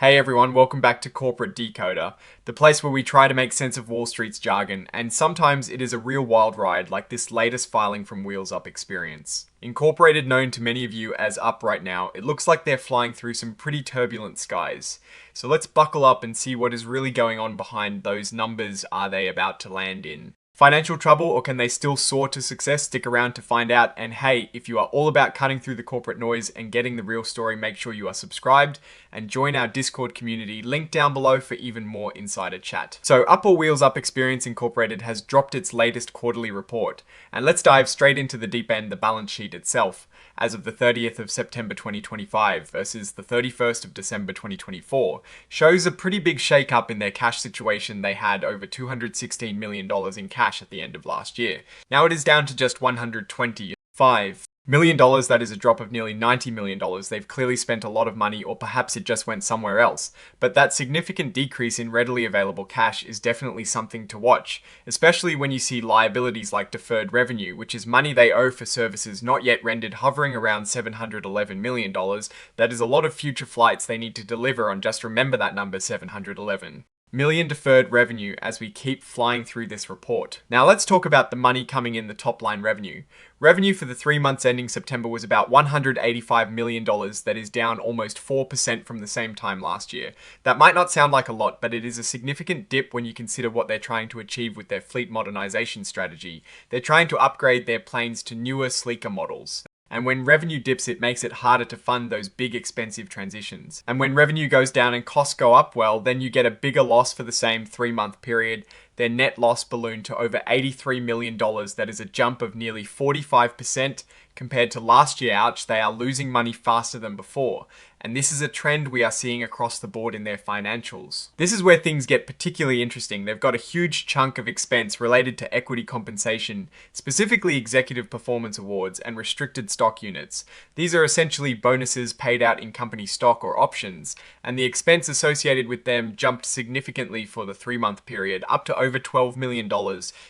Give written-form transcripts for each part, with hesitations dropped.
Hey everyone, welcome back to Corporate Decoder, the place where we try to make sense of Wall Street's jargon, and sometimes it is a real wild ride like this latest filing from Wheels Up experience. Incorporated, known to many of you as Up right now, it looks like they're flying through some pretty turbulent skies. So let's buckle up and see what is really going on behind those numbers are they about to land in. Financial trouble, or can they still soar to success? Stick around to find out. And hey, if you are all about cutting through the corporate noise and getting the real story, make sure you are subscribed and join our Discord community, link down below for even more insider chat. So Up or Wheels Up Experience Incorporated has dropped its latest quarterly report. And let's dive straight into the deep end, the balance sheet itself, as of the 30th of September 2025 versus the 31st of December 2024, shows a pretty big shake-up in their cash situation. They had over $216 million in cash at the end of last year. Now it is down to just $125 million. That is a drop of nearly $90 million. They've clearly spent a lot of money, or perhaps it just went somewhere else. But that significant decrease in readily available cash is definitely something to watch, especially when you see liabilities like deferred revenue, which is money they owe for services not yet rendered, hovering around $711 million. That is a lot of future flights they need to deliver on. Just remember that number, 711 million deferred revenue, as we keep flying through this report. Now let's talk about the money coming in the top line revenue. Revenue for the 3 months ending September was about $185 million. That is down almost 4% from the same time last year. That might not sound like a lot, but it is a significant dip when you consider what they're trying to achieve with their fleet modernization strategy. They're trying to upgrade their planes to newer, sleeker models. And when revenue dips, it makes it harder to fund those big expensive transitions. And when revenue goes down and costs go up, well, then you get a bigger loss for the same 3-month period. Their net loss ballooned to over $83 million. That is a jump of nearly 45% compared to last year. Ouch, they are losing money faster than before. And this is a trend we are seeing across the board in their financials. This is where things get particularly interesting. They've got a huge chunk of expense related to equity compensation, specifically executive performance awards and restricted stock units. These are essentially bonuses paid out in company stock or options, and the expense associated with them jumped significantly for the 3-month period, up to over $12 million.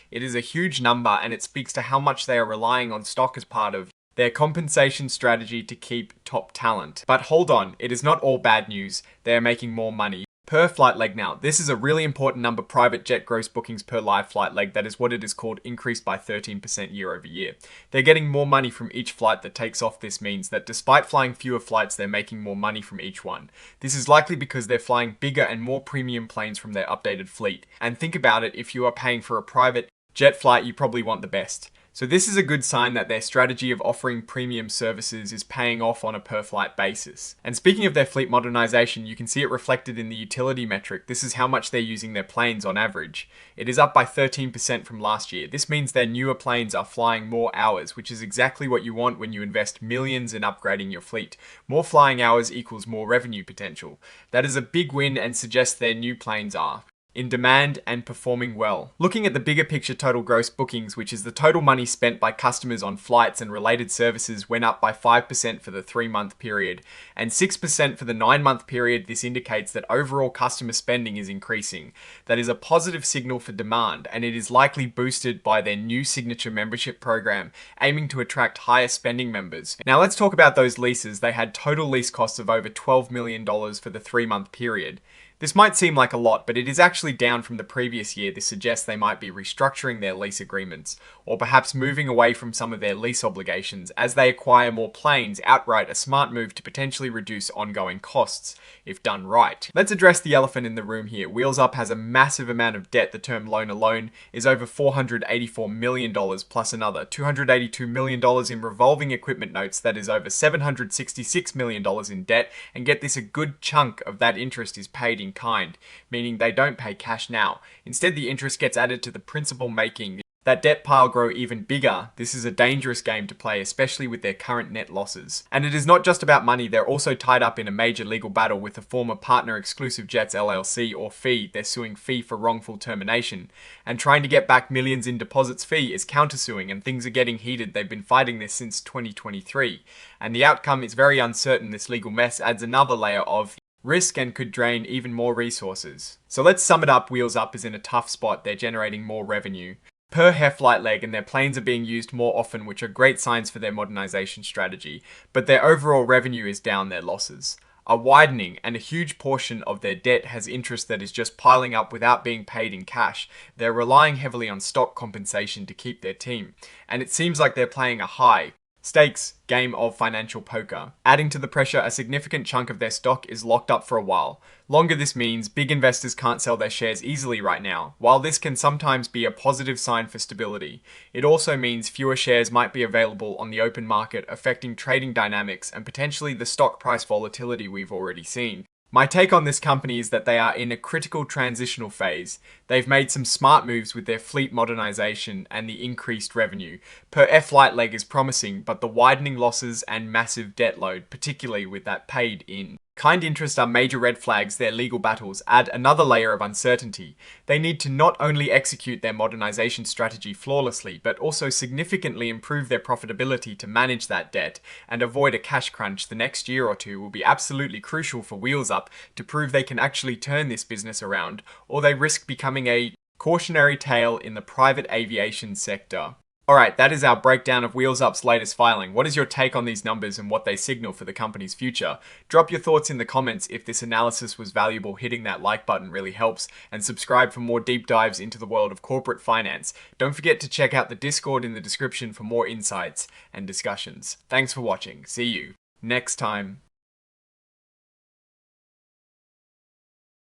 It is a huge number, and it speaks to how much they are relying on stock as part of their compensation strategy to keep top talent. But hold on, it is not all bad news. They are making more money per flight leg now. This is a really important number. Private jet gross bookings per live flight leg, that is what it is called, increased by 13% year over year. They're getting more money from each flight that takes off. This means that despite flying fewer flights, they're making more money from each one. This is likely because they're flying bigger and more premium planes from their updated fleet. And think about it, if you are paying for a private jet flight, you probably want the best. So this is a good sign that their strategy of offering premium services is paying off on a per flight basis. And speaking of their fleet modernization, you can see it reflected in the utility metric. This is how much they're using their planes on average. It is up by 13% from last year. This means their newer planes are flying more hours, which is exactly what you want when you invest millions in upgrading your fleet. More flying hours equals more revenue potential. That is a big win and suggests their new planes are in demand and performing well. Looking at the bigger picture, total gross bookings, which is the total money spent by customers on flights and related services, went up by 5% for the 3-month period and 6% for the 9-month period. This indicates that overall customer spending is increasing. That is a positive signal for demand, and it is likely boosted by their new signature membership program, aiming to attract higher spending members. Now let's talk about those leases. They had total lease costs of over $12 million for the 3-month period. This might seem like a lot, but it is actually down from the previous year. This suggests they might be restructuring their lease agreements, or perhaps moving away from some of their lease obligations as they acquire more planes outright, a smart move to potentially reduce ongoing costs, if done right. Let's address the elephant in the room here. Wheels Up has a massive amount of debt. The term loan alone is over $484 million, plus another $282 million in revolving equipment notes. That is over $766 million in debt, and get this, a good chunk of that interest is paid in kind, meaning they don't pay cash now. Instead, the interest gets added to the principal, making that debt pile grow even bigger. This is a dangerous game to play, especially with their current net losses. And it is not just about money. They're also tied up in a major legal battle with the former partner Exclusive Jets LLC, or Fee. They're suing Fee for wrongful termination and trying to get back millions in deposits. Fee is countersuing, and things are getting heated. They've been fighting this since 2023, and the outcome is very uncertain. This legal mess adds another layer of risk and could drain even more resources. So let's sum it up. Wheels Up is in a tough spot. They're generating more revenue per flight leg, and their planes are being used more often, which are great signs for their modernization strategy, but their overall revenue is down, their losses are widening, and a huge portion of their debt has interest that is just piling up without being paid in cash. They're relying heavily on stock compensation to keep their team, and it seems like they're playing a high stakes game of financial poker. Adding to the pressure, a significant chunk of their stock is locked up for a while. Longer this means big investors can't sell their shares easily right now. While this can sometimes be a positive sign for stability, it also means fewer shares might be available on the open market, affecting trading dynamics and potentially the stock price volatility we've already seen. My take on this company is that they are in a critical transitional phase. They've made some smart moves with their fleet modernization and the increased revenue. Per F-Light leg is promising, but the widening losses and massive debt load, particularly with that paid in kind interest, are major red flags. Their legal battles add another layer of uncertainty. They need to not only execute their modernization strategy flawlessly, but also significantly improve their profitability to manage that debt and avoid a cash crunch. The next year or two will be absolutely crucial for Wheels Up to prove they can actually turn this business around, or they risk becoming a cautionary tale in the private aviation sector. Alright, that is our breakdown of Wheels Up's latest filing. What is your take on these numbers and what they signal for the company's future? Drop your thoughts in the comments. If this analysis was valuable, hitting that like button really helps, and subscribe for more deep dives into the world of corporate finance. Don't forget to check out the Discord in the description for more insights and discussions. Thanks for watching. See you next time.